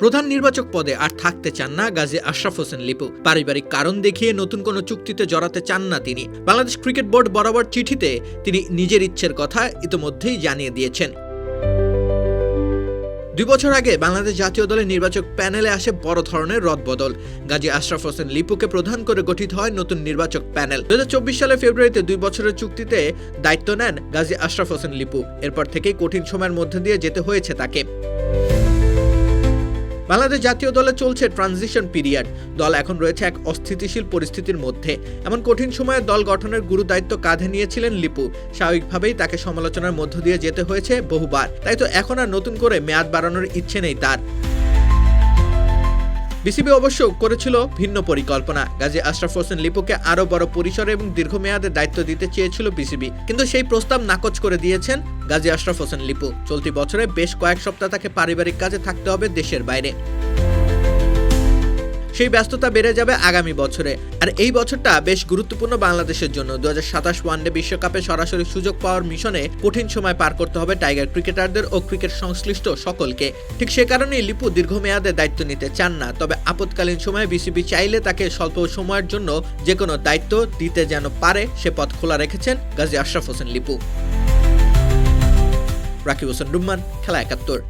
প্রধান নির্বাচক পদে আর থাকতে চান না গাজী আশরাফ হোসেন লিপু। পারিবারিক কারণ দেখিয়ে নতুন কোনো চুক্তিতে জড়াতে চান না তিনি। বাংলাদেশ ক্রিকেট বোর্ড বরাবর চিঠিতে তিনি নিজের ইচ্ছের কথা ইতোমধ্যেই জানিয়ে দিয়েছেন। 2 বছর আগে বাংলাদেশ জাতীয় দলের নির্বাচক প্যানেলে আসে বড় ধরনের রদবদল। গাজী আশরাফ হোসেন লিপুকে প্রধান করে গঠিত হয় নতুন নির্বাচক প্যানেল। 2024 সালের ফেব্রুয়ারিতে 2 বছরের চুক্তিতে দায়িত্ব নেন গাজী আশরাফ হোসেন লিপু। এরপর থেকেই কঠিন সময়ের মধ্যে দিয়ে যেতে হয়েছে তাকে। বাংলাদেশ জাতীয় দলে চলছে ট্রানজিশন পিরিয়ড। দল এখন রয়েছে এক অস্থিতিশীল পরিস্থিতির মধ্যে। এমন কঠিন সময়ে দল গঠনের গুরু দায়িত্ব কাঁধে নিয়েছিলেন লিপু। স্বাভাবিকভাবেই তাকে সমালোচনার মধ্য দিয়ে যেতে হয়েছে বহুবার। তাই তো এখন আর নতুন করে মেয়াদ বাড়ানোর ইচ্ছে নেই তার। বিসিবি অবশ্য করেছিল ভিন্ন পরিকল্পনা। গাজী আশরাফ হোসেন লিপুকে আরও বড় পরিসরে এবং দীর্ঘমেয়াদে দায়িত্ব দিতে চেয়েছিল বিসিবি, কিন্তু সেই প্রস্তাব নাকচ করে দিয়েছেন গাজী আশরাফ হোসেন লিপু। চলতি বছরে বেশ কয়েক সপ্তাহ তাকে পারিবারিক কাজে থাকতে হবে দেশের বাইরে। সেই ব্যস্ততা বেড়ে যাবে আগামী বছরে। আর এই বছরটা বেশ গুরুত্বপূর্ণ বাংলাদেশের জন্য। 2027 ওয়ানডে বিশ্বকাপে সরাসরি সুযোগ পাওয়ার মিশনে কঠিন সময় পার করতে হবে টাইগার ক্রিকেটারদের ও ক্রিকেট সংশ্লিষ্ট সকলকে। ঠিক সে কারণেই লিপু দীর্ঘমেয়াদে দায়িত্ব নিতে চান না। তবে আপৎকালীন সময়ে বিসিবি চাইলে তাকে স্বল্প সময়ের জন্য যে কোনো দায়িত্ব দিতে যেন পারে সে পথ খোলা রেখেছেন গাজী আশরাফ হোসেন লিপু। রাকিব হোসেন রুম্মান, খেলা 71।